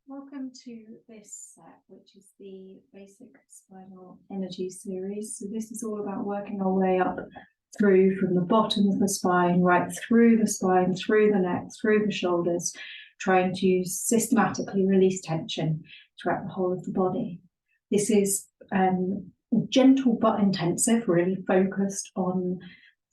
Welcome to this set, which is the basic spinal energy series. So this is all about working our way up through from the bottom of the spine, right through the spine, through the neck, through the shoulders, trying to systematically release tension throughout the whole of the body. This is gentle but intensive, really focused on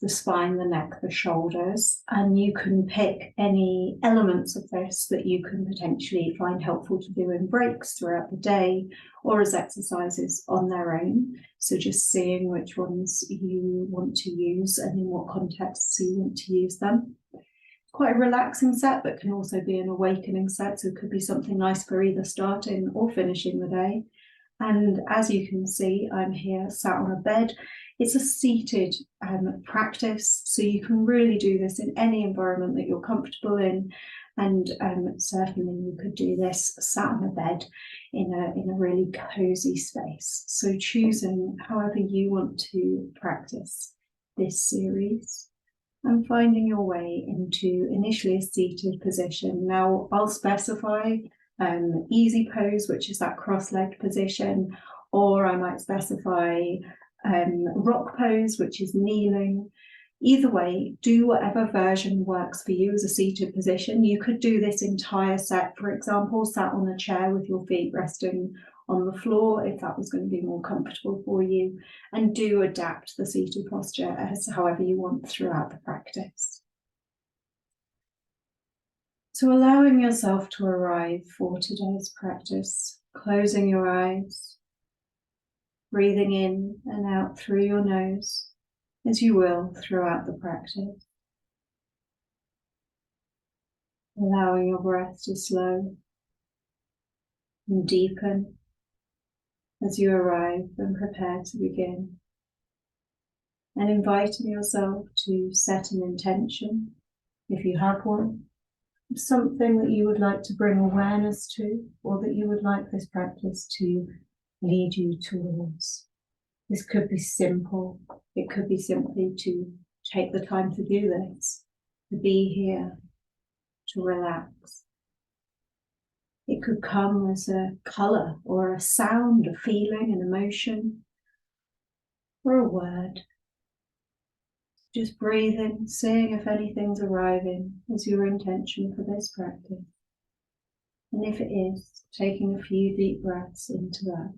the spine, the neck, the shoulders, and you can pick any elements of this that you can potentially find helpful to do in breaks throughout the day or as exercises on their own. So just seeing which ones you want to use and in what contexts you want to use them. Quite a relaxing set, but can also be an awakening set, so it could be something nice for either starting or finishing the day. And as you can see, I'm here sat on a bed. It's a seated practice, so you can really do this in any environment that you're comfortable in. And certainly you could do this sat on a bed in a really cozy space. So choosing however you want to practice this series and finding your way into initially a seated position. Now I'll specify easy pose, which is that cross-legged position, or I might specify rock pose, which is kneeling. Either way, do whatever version works for you as a seated position. You could do this entire set, for example, sat on a chair with your feet resting on the floor, if that was going to be more comfortable for you, and do adapt the seated posture as however you want throughout the practice. So allowing yourself to arrive for today's practice, closing your eyes, breathing in and out through your nose, as you will throughout the practice. Allowing your breath to slow and deepen as you arrive and prepare to begin. And inviting yourself to set an intention, if you have one, something that you would like to bring awareness to, or that you would like this practice to lead you towards. This could be simple. It could be simply to take the time to do this, to be here, to relax. It could come as a colour or a sound, a feeling, an emotion, or a word. Just breathing, seeing if anything's arriving as your intention for this practice. And if it is, taking a few deep breaths into that.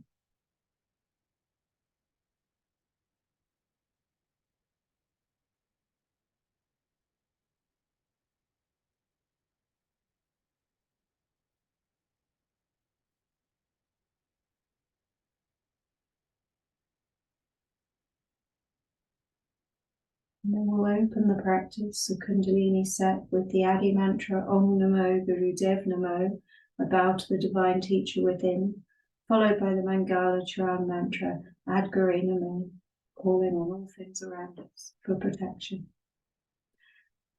And then we'll open the practice, the Kundalini set, with the Adi mantra, Om Namo Guru Dev Namo, a bow to the divine teacher within, followed by the Mangala Charan mantra, Ad Guru Namo, calling on all things around us for protection.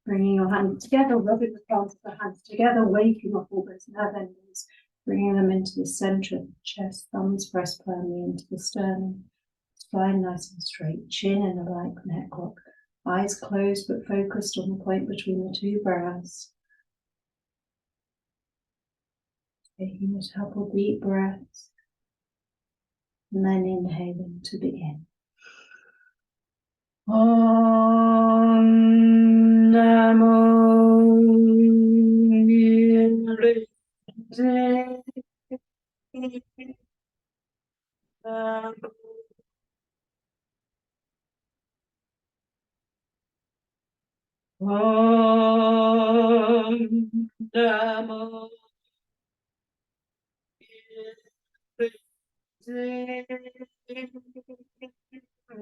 Bringing your hands together, rubbing the palms of the hands together, waking up all those nerve endings, bringing them into the center of the chest, thumbs pressed firmly into the sternum, spine nice and straight, chin in a light neck lock. Eyes closed but focused on the point between the two brows. Taking a couple deep breaths and then inhaling to begin. Om Namo Guru Dev Namo. Om Namo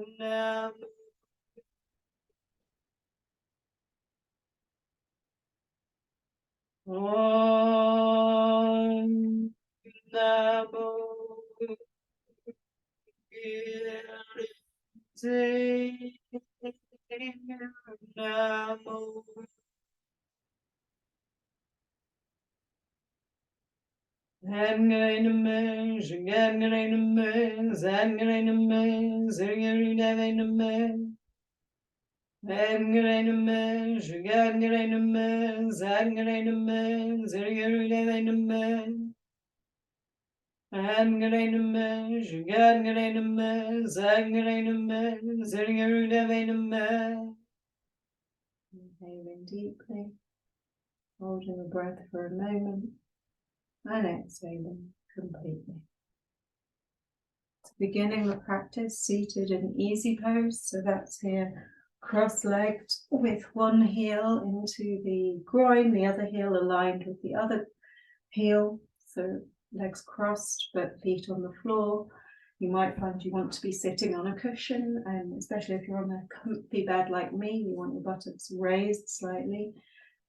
Namo. Om Namo Namo. Inhaling deeply, holding the breath for a moment, and exhaling completely. Beginning the practice seated in easy pose, so that's here cross-legged with one heel into the groin, the other heel aligned with the other heel, so legs crossed but feet on the floor. You might find you want to be sitting on a cushion, and especially if you're on a comfy bed like me, you want your buttocks raised slightly,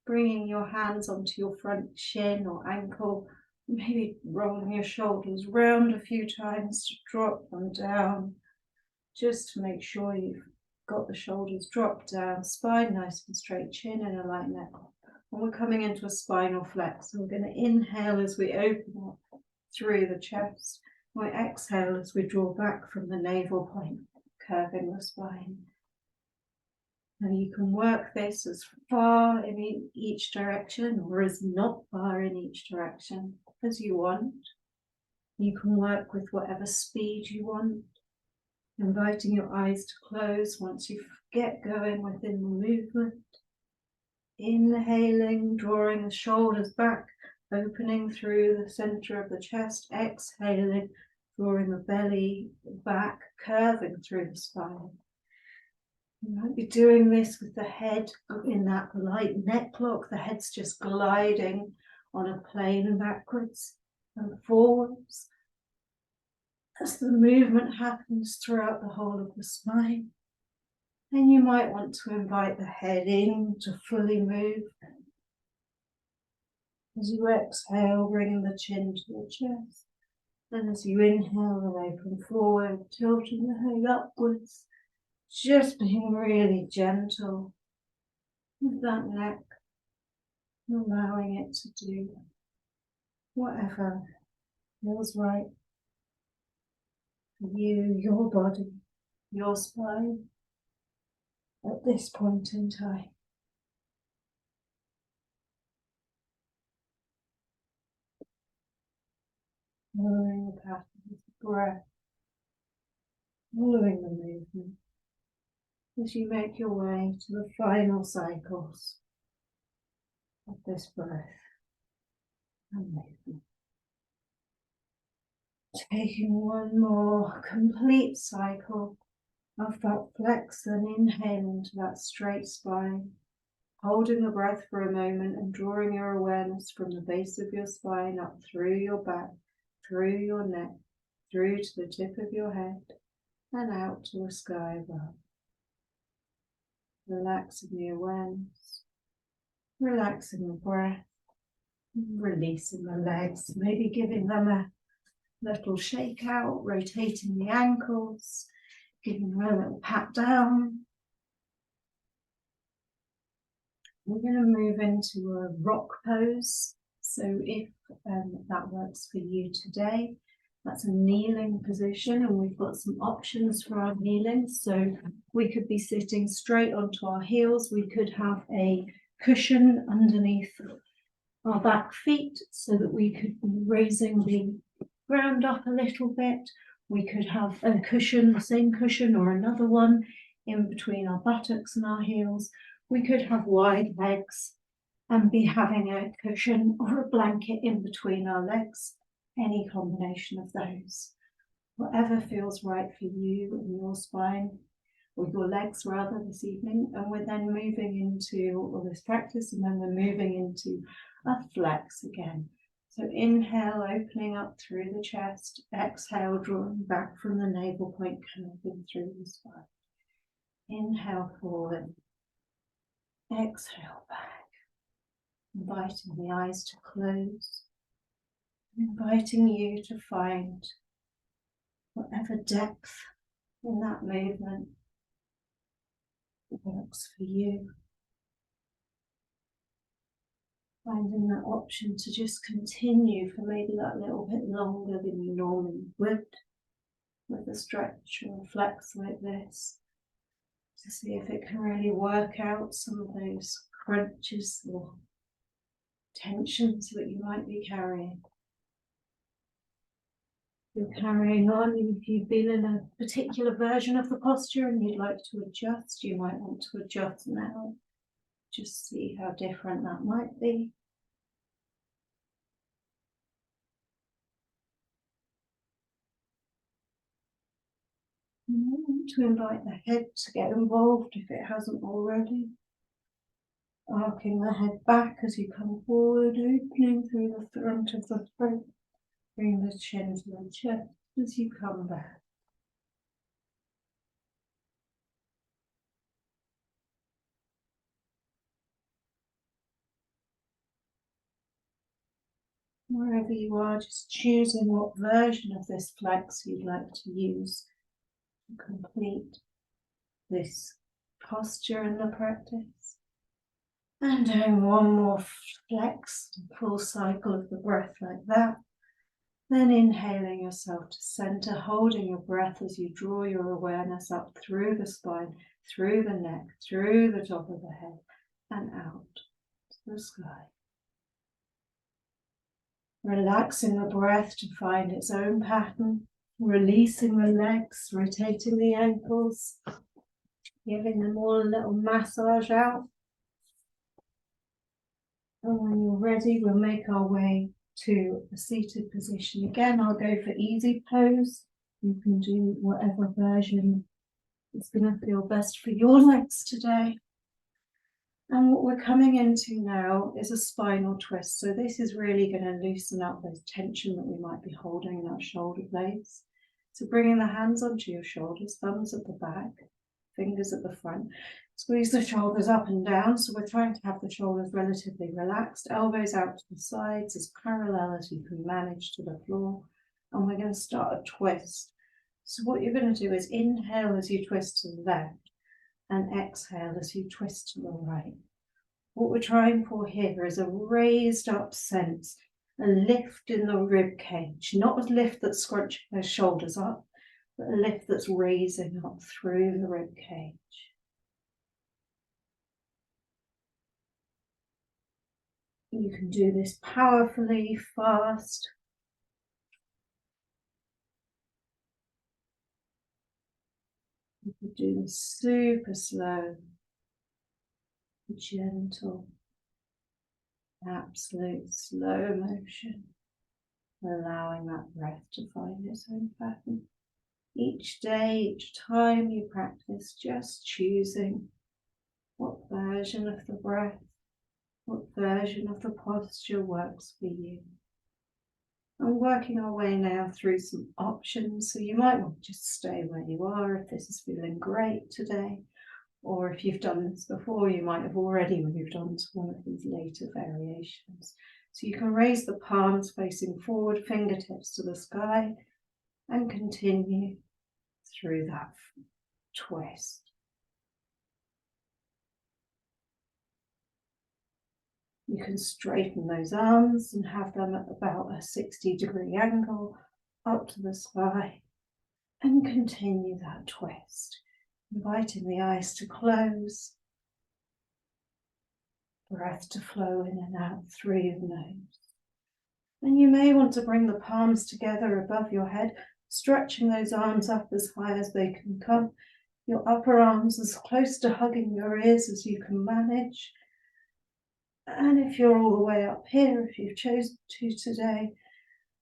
bringing your hands onto your front shin or ankle, maybe rolling your shoulders round a few times to drop them down, just to make sure you've got the shoulders dropped down, spine nice and straight, chin and a light neck. And we're coming into a spinal flex. So we're going to inhale as we open up through the chest. We exhale as we draw back from the navel point, curving the spine. Now you can work this as far in each direction or as not far in each direction as you want. You can work with whatever speed you want, inviting your eyes to close once you get going within the movement. Inhaling, drawing the shoulders back, opening through the center of the chest. Exhaling, drawing the belly back, curving through the spine. You might be doing this with the head in that light neck lock. The head's just gliding on a plane backwards and forwards as the movement happens throughout the whole of the spine. And you might want to invite the head in to fully move. As you exhale, bringing the chin to the chest. And as you inhale and open forward, tilting the head upwards, just being really gentle with that neck, allowing it to do whatever feels right for you, your body, your spine at this point in time. Following the pattern of the breath, following the movement as you make your way to the final cycles of this breath and movement. Taking one more complete cycle of that flex and inhale into that straight spine, holding the breath for a moment and drawing your awareness from the base of your spine up through your back, through your neck, through to the tip of your head and out to the sky above. Relaxing the awareness, relaxing the breath, releasing the legs, maybe giving them a little shake out, rotating the ankles, giving them a little pat down. We're going to move into a rock pose. So if that works for you today, that's a kneeling position, and we've got some options for our kneeling. So we could be sitting straight onto our heels. We could have a cushion underneath our back feet so that we could be raising the ground up a little bit. We could have a cushion, the same cushion or another one in between our buttocks and our heels. We could have wide legs and be having a cushion or a blanket in between our legs. Any combination of those. Whatever feels right for you and your spine, or your legs rather, this evening. And we're then moving into all this practice, and then we're moving into a flex again. So inhale, opening up through the chest. Exhale, drawing back from the navel point, curving through the spine. Inhale forward. Exhale back. Inviting the eyes to close. Inviting you to find whatever depth in that movement works for you. Finding that option to just continue for maybe that little bit longer than you normally would with a stretch or a flex like this, to see if it can really work out some of those crunches or tensions that you might be carrying. You're carrying on. If you've been in a particular version of the posture and you'd like to adjust, you might want to adjust now. Just see how different that might be. And I want to invite the head to get involved if it hasn't already. Arcing the head back as you come forward, opening through the front of the throat. Bring the chin to the chest as you come back. Wherever you are, just choosing what version of this flex you'd like to use to complete this posture in the practice. And doing one more flex, full cycle of the breath like that. Then inhaling yourself to center, holding your breath as you draw your awareness up through the spine, through the neck, through the top of the head, and out to the sky. Relaxing the breath to find its own pattern, releasing the legs, rotating the ankles, giving them all a little massage out. And when you're ready, we'll make our way to a seated position. Again, I'll go for easy pose. You can do whatever version is going to feel best for your legs today. And what we're coming into now is a spinal twist. So this is really going to loosen up those tension that we might be holding in our shoulder blades. So bringing the hands onto your shoulders, thumbs at the back, fingers at the front. Squeeze the shoulders up and down. So we're trying to have the shoulders relatively relaxed, elbows out to the sides as parallel as you can manage to the floor. And we're going to start a twist. So what you're going to do is inhale as you twist to the left and exhale as you twist to the right. What we're trying for here is a raised up sense, a lift in the rib cage, not a lift that's scrunching those shoulders up, but a lift that's raising up through the rib cage. You can do this powerfully, fast. You can do this super slow, gentle, absolute slow motion, allowing that breath to find its own pattern. Each day, each time you practice, just choosing what version of the breath, what version of the posture works for you. And working our way now through some options. So you might want to just stay where you are if this is feeling great today. Or if you've done this before, you might have already moved on to one of these later variations. So you can raise the palms facing forward, fingertips to the sky, and continue through that twist. You can straighten those arms and have them at about a 60-degree angle up to the sky and continue that twist, inviting the eyes to close, breath to flow in and out through your nose. And you may want to bring the palms together above your head, stretching those arms up as high as they can come, your upper arms as close to hugging your ears as you can manage. And if you're all the way up here, if you've chosen to today,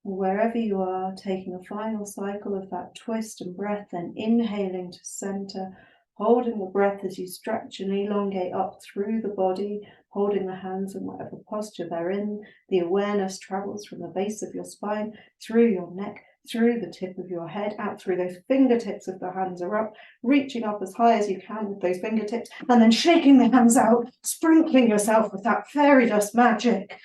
or wherever you are, taking a final cycle of that twist and breath, then inhaling to center, holding the breath as you stretch and elongate up through the body, holding the hands in whatever posture they're in. The awareness travels from the base of your spine, through your neck, through the tip of your head, out through those fingertips if the hands are up, reaching up as high as you can with those fingertips, and then shaking the hands out, sprinkling yourself with that fairy dust magic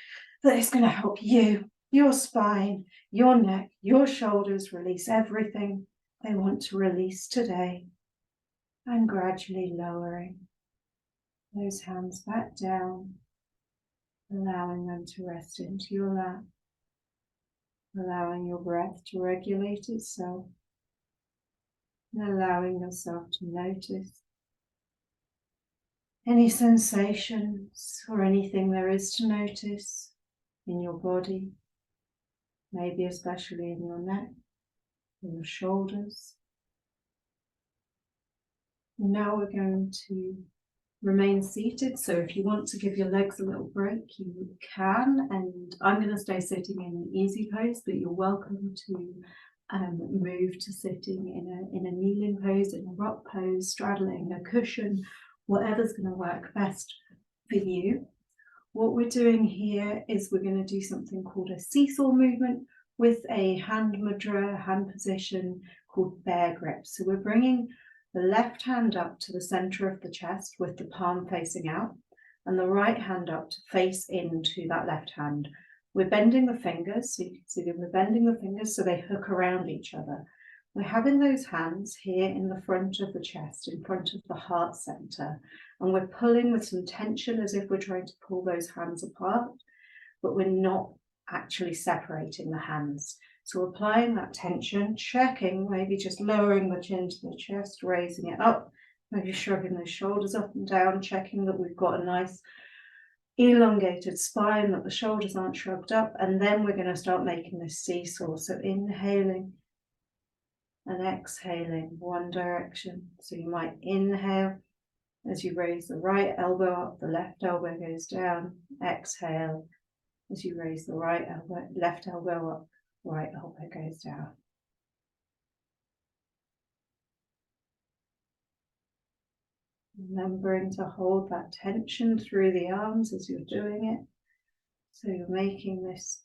that is going to help you, your spine, your neck, your shoulders release everything they want to release today, and gradually lowering those hands back down, allowing them to rest into your lap. Allowing your breath to regulate itself, and allowing yourself to notice any sensations or anything there is to notice in your body, maybe especially in your neck, your shoulders. And now we're going to remain seated. So if you want to give your legs a little break, you can. And I'm going to stay sitting in an easy pose, but you're welcome to move to sitting in a kneeling pose, in a rock pose, straddling a cushion, whatever's going to work best for you. What we're doing here is we're going to do something called a seesaw movement with a hand mudra, hand position called bear grip. So we're bringing the left hand up to the center of the chest with the palm facing out, and the right hand up to face into that left hand. We're bending the fingers, so you can see that we're bending the fingers so they hook around each other. We're having those hands here in the front of the chest, in front of the heart center, and we're pulling with some tension as if we're trying to pull those hands apart, but we're not actually separating the hands. So applying that tension, checking, maybe just lowering the chin to the chest, raising it up, maybe shrugging the shoulders up and down, checking that we've got a nice elongated spine, that the shoulders aren't shrugged up, and then we're going to start making this seesaw. So inhaling and exhaling one direction. So you might inhale as you raise the right elbow up, the left elbow goes down. Exhale as you raise the right elbow, left elbow up, right elbow goes down. Remembering to hold that tension through the arms as you're doing it. So you're making this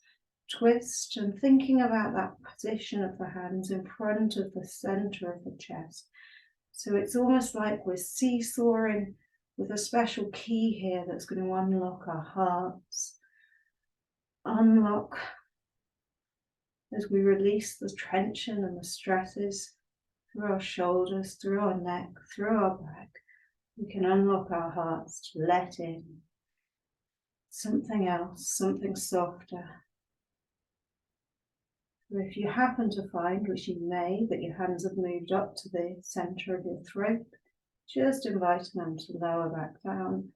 twist and thinking about that position of the hands in front of the center of the chest. So it's almost like we're seesawing with a special key here that's going to unlock our hearts. Unlock as we release the tension and the stresses through our shoulders, through our neck, through our back. We can unlock our hearts to let in something else, something softer. So if you happen to find, which you may, that your hands have moved up to the center of your throat, just inviting them to lower back down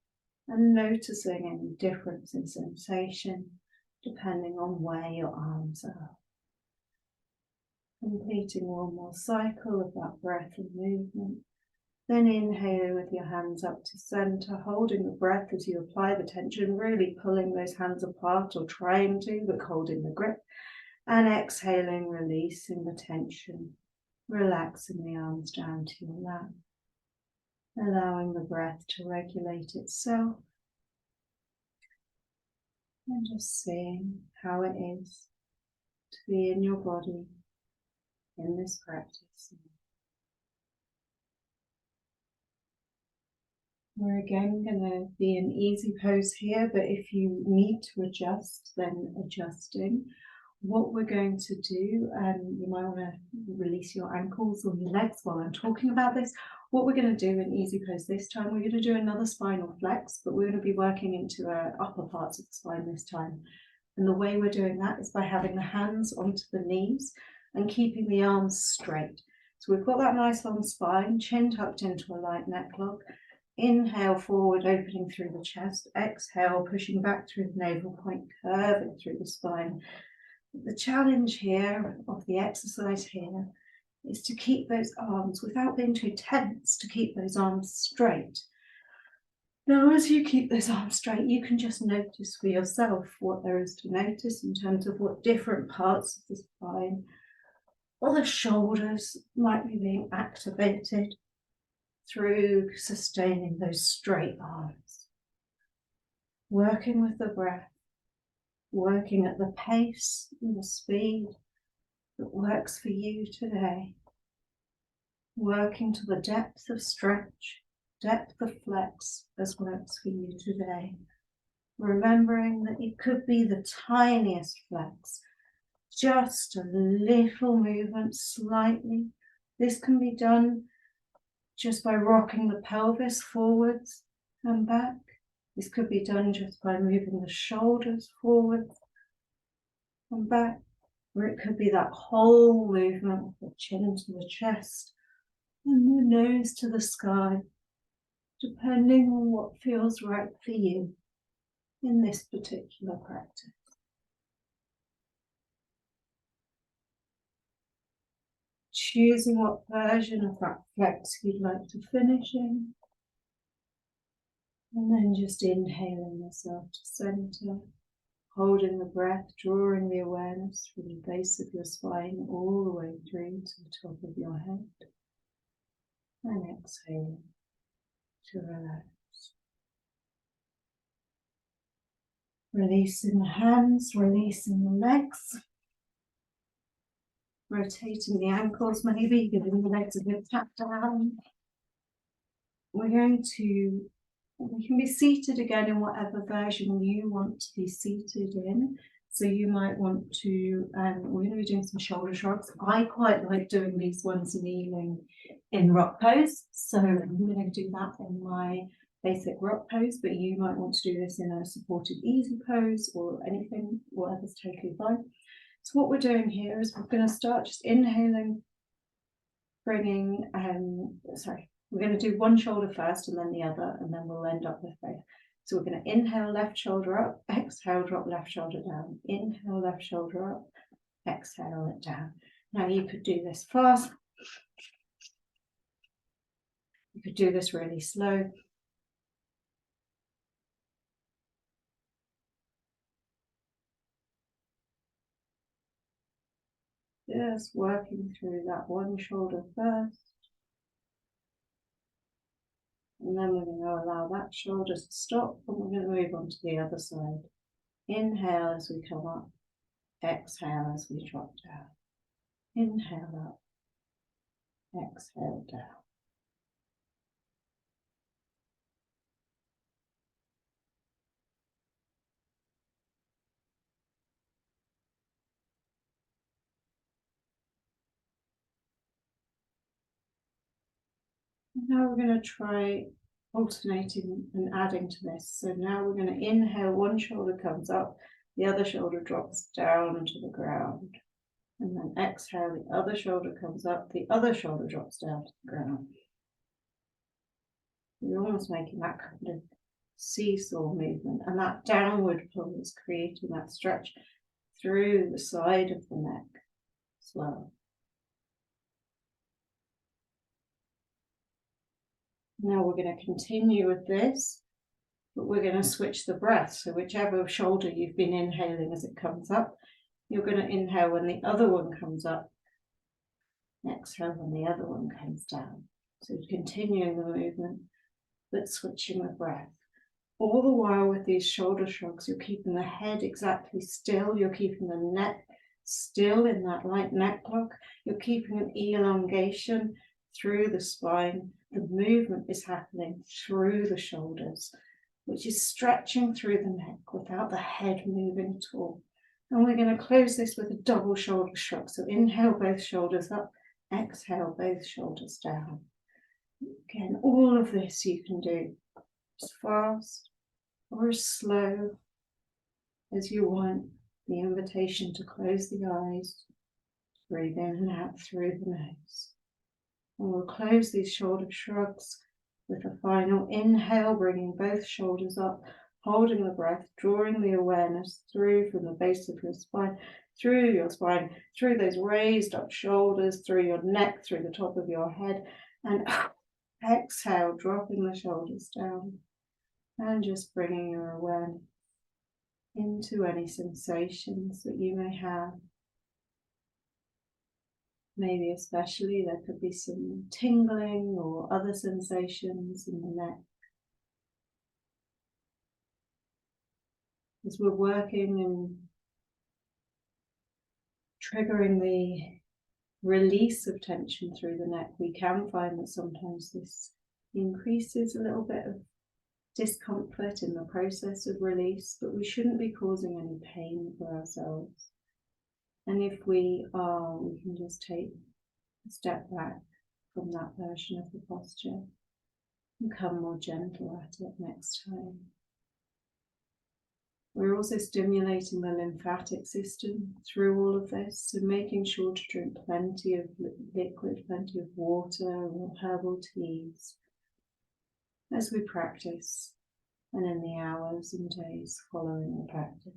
and noticing any difference in sensation depending on where your arms are. Completing one more cycle of that breath and movement. Then inhaling with your hands up to center, holding the breath as you apply the tension, really pulling those hands apart or trying to, but holding the grip. And exhaling, releasing the tension, relaxing the arms down to your lap, allowing the breath to regulate itself, and just seeing how it is to be in your body in this practice. We're again going to be in easy pose here, but if you need to adjust, then adjusting. What we're going to do, you might want to release your ankles or your legs while I'm talking about this. What we're going to do in easy pose this time, we're going to do another spinal flex, but we're going to be working into our upper parts of the spine this time. And the way we're doing that is by having the hands onto the knees and keeping the arms straight. So we've got that nice long spine, chin tucked into a light neck lock. Inhale forward, opening through the chest. Exhale, pushing back through the navel point, curving through the spine. The challenge here of the exercise here is to keep those arms, without being too tense, to keep those arms straight. Now, as you keep those arms straight, you can just notice for yourself what there is to notice in terms of what different parts of the spine or the shoulders might be being activated through sustaining those straight arms. Working with the breath, working at the pace and the speed that works for you today. Working to the depth of stretch, depth of flex as works for you today. Remembering that it could be the tiniest flex, just a little movement slightly. This can be done just by rocking the pelvis forwards and back. This could be done just by moving the shoulders forwards and back, or it could be that whole movement with the chin to the chest and the nose to the sky, depending on what feels right for you in this particular practice. choosing what version of that flex you'd like to finish in. And then just inhaling yourself to center, holding the breath, drawing the awareness from the base of your spine all the way through to the top of your head. And exhaling to relax. Releasing the hands, releasing the legs. Rotating the ankles, maybe giving the legs a good tap down. We can be seated again in whatever version you want to be seated in. So you might want to, we're going to be doing some shoulder shrugs. I quite like doing these ones kneeling in rock pose. So I'm going to do that in my basic rock pose, but you might want to do this in a supported easy pose or anything, whatever's totally fine. So what we're doing here is we're going to start just inhaling, bringing, we're going to do one shoulder first and then the other, and then we'll end up with both. So we're going to inhale, left shoulder up, exhale, drop left shoulder down. Inhale, left shoulder up, exhale it down. Now you could do this fast. You could do this really slow. Just working through that one shoulder first. And then we're going to allow that shoulder to stop, and we're going to move on to the other side. Inhale as we come up, exhale as we drop down. Inhale up, exhale down. Now we're going to try alternating and adding to this. So now we're going to inhale, one shoulder comes up, the other shoulder drops down to the ground. And then exhale, the other shoulder comes up, the other shoulder drops down to the ground. You're almost making that kind of seesaw movement, and that downward pull is creating that stretch through the side of the neck as well. Now we're going to continue with this, but we're going to switch the breath. So whichever shoulder you've been inhaling as it comes up, you're going to inhale when the other one comes up, exhale when the other one comes down. So continuing the movement, but switching the breath. All the while with these shoulder shrugs, you're keeping the head exactly still, you're keeping the neck still in that light neck lock, you're keeping an elongation through the spine. The movement is happening through the shoulders, which is stretching through the neck without the head moving at all. And we're going to close this with a double shoulder shrug. So inhale both shoulders up, exhale both shoulders down. Again, all of this you can do as fast or as slow as you want. The invitation to close the eyes, breathe in and out through the nose. And we'll close these shoulder shrugs with a final inhale, bringing both shoulders up, holding the breath, drawing the awareness through from the base of your spine, through those raised up shoulders, through your neck, through the top of your head, and exhale, dropping the shoulders down, and just bringing your awareness into any sensations that you may have. Maybe especially there could be some tingling or other sensations in the neck. As we're working and triggering the release of tension through the neck, we can find that sometimes this increases a little bit of discomfort in the process of release, but we shouldn't be causing any pain for ourselves. And if we are, we can just take a step back from that version of the posture and become more gentle at it next time. We're also stimulating the lymphatic system through all of this, so making sure to drink plenty of liquid, plenty of water or herbal teas as we practice and in the hours and days following the practice.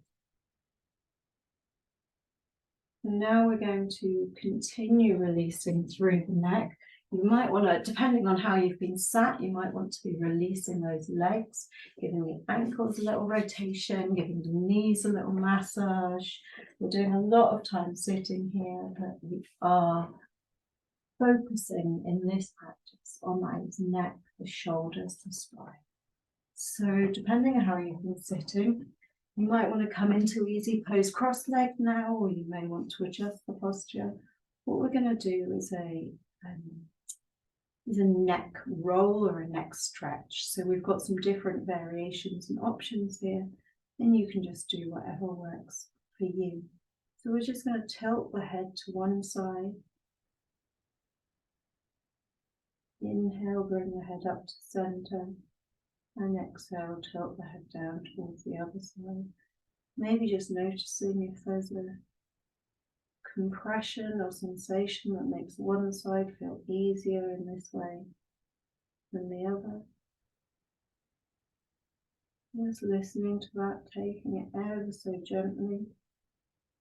And now we're going to continue releasing through the neck. You might want to, depending on how you've been sat, you might want to be releasing those legs, giving the ankles a little rotation, giving the knees a little massage. We're doing a lot of time sitting here, but we are focusing in this practice on that neck, the shoulders, the spine. So depending on how you've been sitting, you might want to come into easy pose cross-legged now, or you may want to adjust the posture. What we're going to do is a neck roll or a neck stretch. So we've got some different variations and options here, and you can just do whatever works for you. So we're just going to tilt the head to one side. Inhale, bring the head up to center, and exhale, tilt the head down towards the other side. Maybe just noticing if there's a compression or sensation that makes one side feel easier in this way than the other. Just listening to that, taking it ever so gently.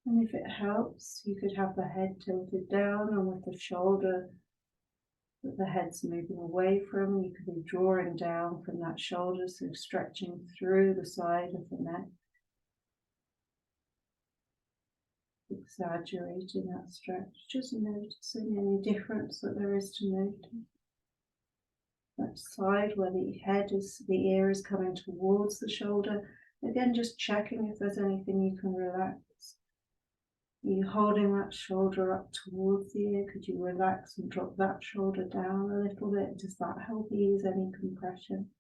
And if it helps, you could have the head tilted down, and with the shoulder that the head's moving away from, you could be drawing down from that shoulder, so stretching through the side of the neck. Exaggerating that stretch, just noticing any difference that there is to notice. That side where the head is, the ear is coming towards the shoulder. Again, just checking if there's anything you can relax. Are you holding that shoulder up towards the ear? Could you relax and drop that shoulder down a little bit? Does that help ease any compression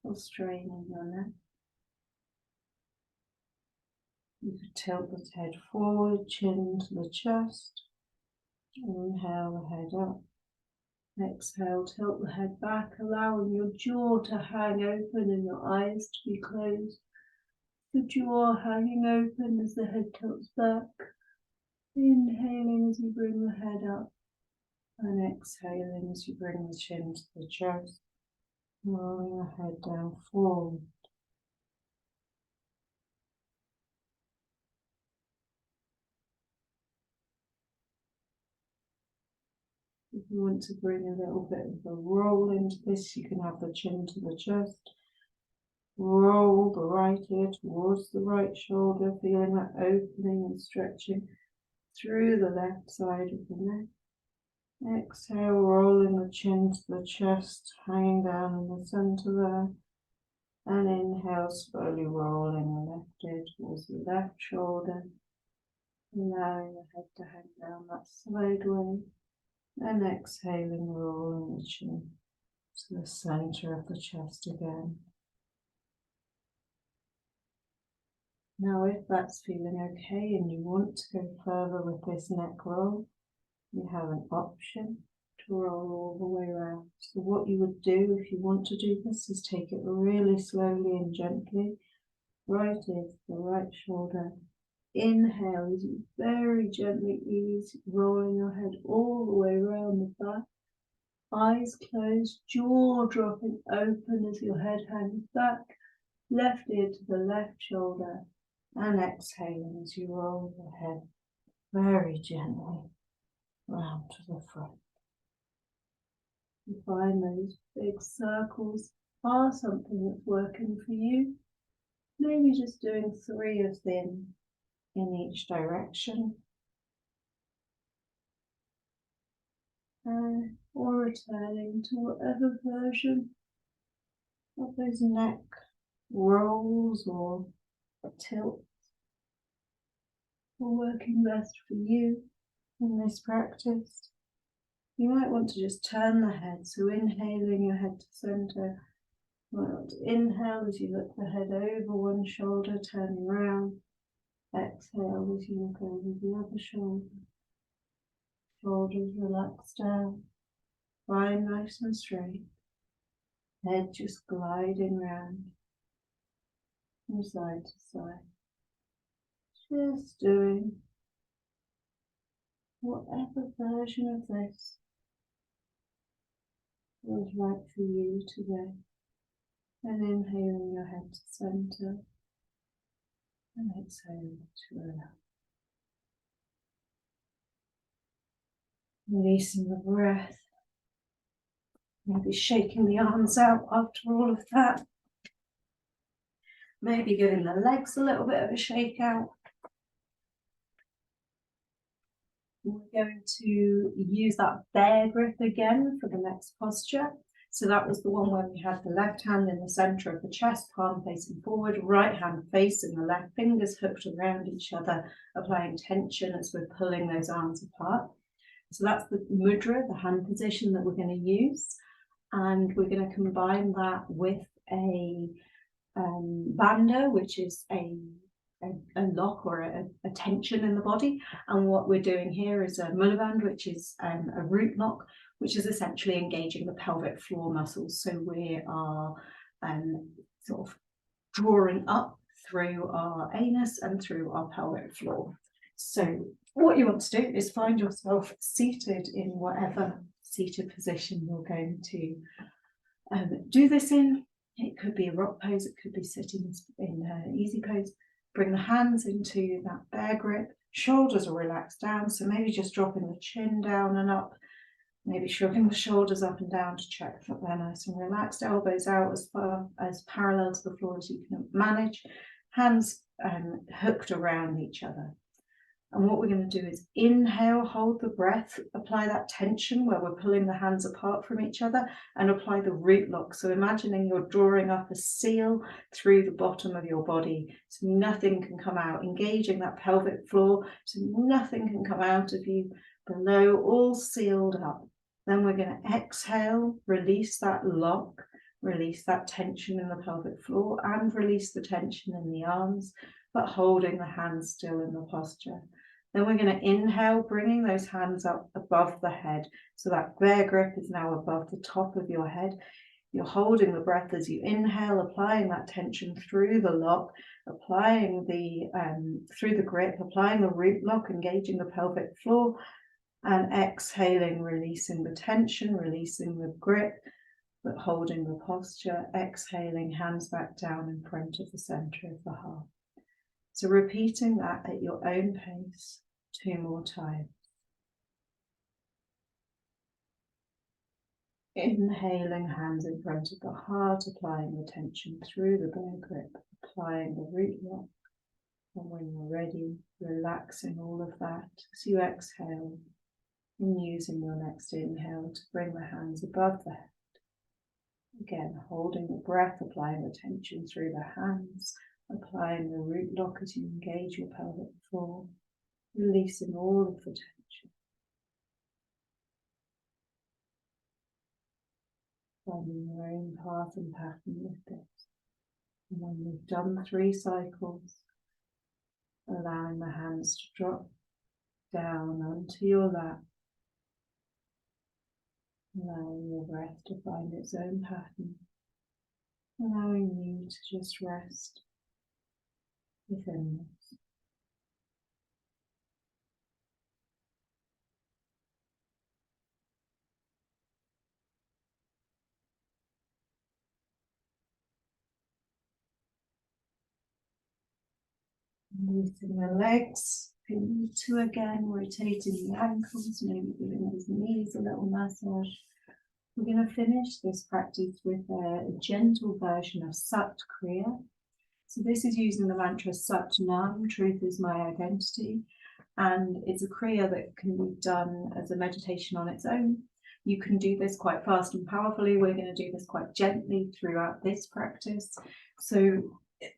or strain in your neck? You could tilt the head forward, chin to the chest. Inhale the head up. Exhale, tilt the head back, allowing your jaw to hang open and your eyes to be closed. The jaw hanging open as the head tilts back. Inhaling as you bring the head up, and exhaling as you bring the chin to the chest, rolling the head down forward. If you want to bring a little bit of a roll into this, you can have the chin to the chest. Roll the right ear towards the right shoulder, feeling that opening and stretching through the left side of the neck. Exhale, rolling the chin to the chest, hanging down in the center there. And inhale, slowly rolling the left ear towards the left shoulder, allowing the head to hang down that sideways. And exhaling, rolling the chin to the center of the chest again. Now, if that's feeling okay and you want to go further with this neck roll, you have an option to roll all the way around. So what you would do if you want to do this is take it really slowly and gently. Right ear to the right shoulder. Inhale as you very gently ease, rolling your head all the way around the back. Eyes closed, jaw dropping open as your head hangs back. Left ear to the left shoulder. And exhaling as you roll the head very gently round to the front. You find those big circles are something that's working for you. Maybe just doing 3 of them in each direction. Or returning to whatever version of those neck rolls or tilts are working best for you in this practice. You might want to just turn the head, so inhaling your head to center. You might want to inhale as you look the head over one shoulder, turning around. Exhale as you look over the other shoulder. Shoulders relax down. Spine nice and straight. Head just gliding round from side to side. Just doing whatever version of this feels right for you today. And inhaling your head to center. And exhaling to relax. Releasing the breath. Maybe shaking the arms out after all of that. Maybe giving the legs a little bit of a shake out. We're going to use that bear grip again for the next posture. So that was the one where we had the left hand in the center of the chest, palm facing forward, right hand facing the left, fingers hooked around each other, applying tension as we're pulling those arms apart. So that's the mudra, the hand position that we're going to use. And we're going to combine that with a bandha, which is a lock or a tension in the body. And what we're doing here is a mulaband, which is a root lock, which is essentially engaging the pelvic floor muscles. So we are sort of drawing up through our anus and through our pelvic floor. So what you want to do is find yourself seated in whatever seated position you're going to do this in. It could be a rock pose, it could be sitting in an easy pose. Bring the hands into that bear grip, shoulders are relaxed down, so maybe just dropping the chin down and up, maybe shrugging the shoulders up and down to check that they're nice and relaxed, elbows out as far as parallel to the floor as you can manage, hands hooked around each other. And what we're going to do is inhale, hold the breath, apply that tension where we're pulling the hands apart from each other, and apply the root lock. So imagining you're drawing up a seal through the bottom of your body so nothing can come out, engaging that pelvic floor so nothing can come out of you below, all sealed up. Then we're going to exhale, release that lock, release that tension in the pelvic floor, and release the tension in the arms, but holding the hands still in the posture. Then we're going to inhale, bringing those hands up above the head. So that bear grip is now above the top of your head. You're holding the breath as you inhale, applying that tension through the lock, applying the through the grip, applying the root lock, engaging the pelvic floor, and exhaling, releasing the tension, releasing the grip, but holding the posture, exhaling, hands back down in front of the center of the heart. So repeating that at your own pace 2 more times. Inhaling, hands in front of the heart, applying the tension through the bear grip, applying the root lock. And when you're ready, relaxing all of that as you exhale, and using your next inhale to bring the hands above the head. Again, holding the breath, applying the tension through the hands, applying the root lock as you engage your pelvic floor, releasing all of the tension. Finding your own path and pattern with this. And when you've done 3 cycles, allowing the hands to drop down onto your lap, allowing your breath to find its own pattern, allowing you to just rest within this. Releasing the legs, if you need to again, rotating the ankles, maybe giving those knees a little massage. We're going to finish this practice with a gentle version of Sat Kriya. So this is using the mantra Sat Nam, truth is my identity. And it's a Kriya that can be done as a meditation on its own. You can do this quite fast and powerfully. We're going to do this quite gently throughout this practice. So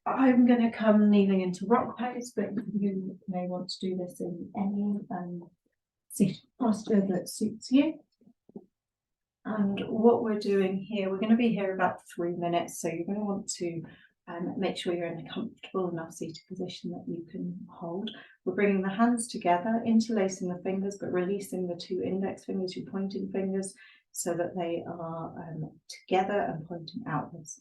I'm going to come kneeling into rock pose, but you may want to do this in any seated posture that suits you. And what we're doing here, we're going to be here about 3 minutes, so you're going to want to make sure you're in a comfortable enough seated position that you can hold. We're bringing the hands together, interlacing the fingers, but releasing the 2 index fingers, your pointing fingers, so that they are together and pointing outwards.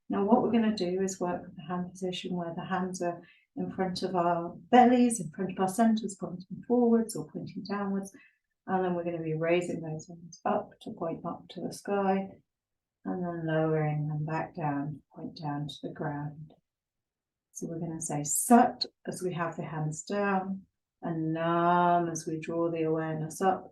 Now what we're going to do is work with the hand position where the hands are in front of our bellies, in front of our centers, pointing forwards or pointing downwards. And then we're going to be raising those hands up to point up to the sky, and then lowering them back down, point down to the ground. So we're going to say Sat as we have the hands down, and Nam as we draw the awareness up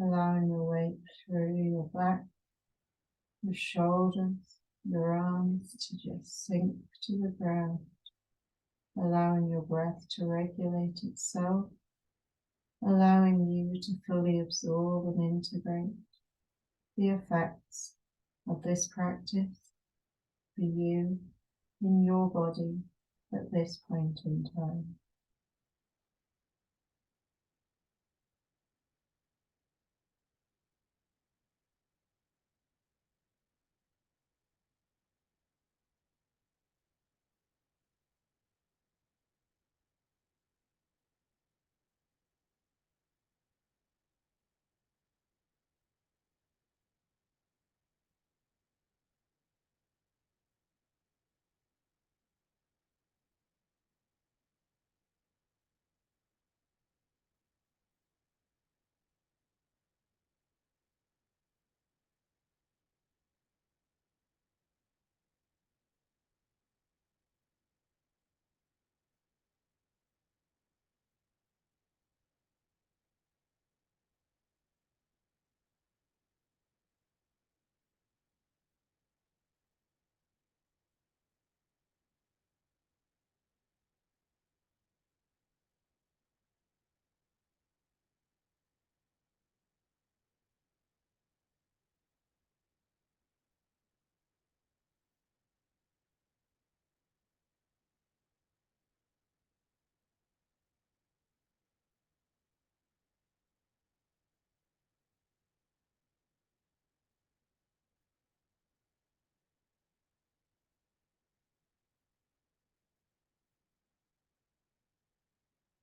allowing the weight through your back, your shoulders, your arms to just sink to the ground, allowing your breath to regulate itself, allowing you to fully absorb and integrate the effects of this practice for you in your body at this point in time.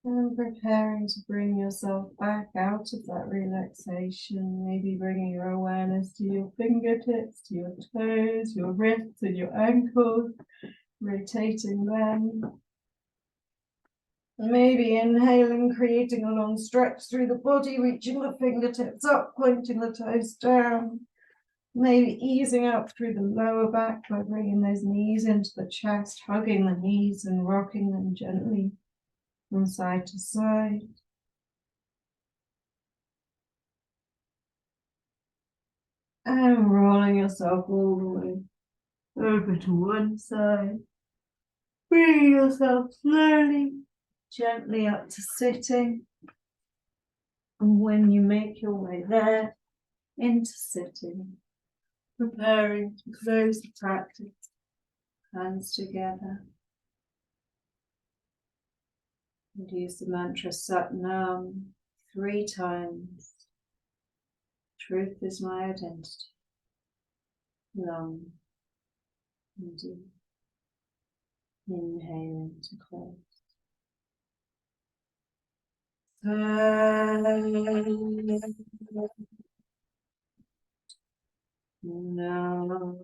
And preparing to bring yourself back out of that relaxation, maybe bringing your awareness to your fingertips, to your toes, your wrists and your ankles, rotating them. And maybe inhaling, creating a long stretch through the body, reaching the fingertips up, pointing the toes down. Maybe easing up through the lower back by bringing those knees into the chest, hugging the knees and rocking them gently from side to side. And rolling yourself all the way over to one side. Bringing yourself slowly, gently up to sitting. And when you make your way there, into sitting, preparing to close the practice, hands together. And use the mantra Sat Nam 3 times. Truth is my identity. Long and deep. Inhaling to close. Now.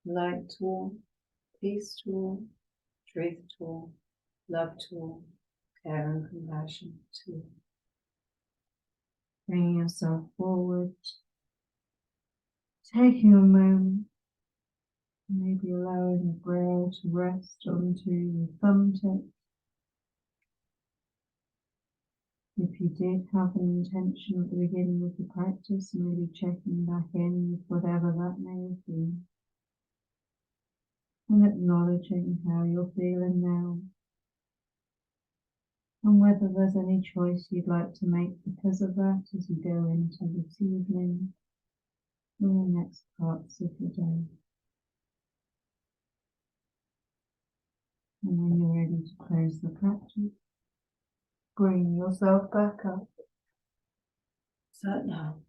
Light tool, peace tool, truth tool, love tool, care and compassion tool. Bring yourself forward, taking a moment, maybe allowing the brow to rest onto your thumb tip. If you did have an intention at the beginning of the practice, maybe checking back in with whatever that may have been. And acknowledging how you're feeling now. And whether there's any choice you'd like to make because of that as you go into this evening or the next parts of your day. And when you're ready to close the practice, bring yourself back up. Sat Nam.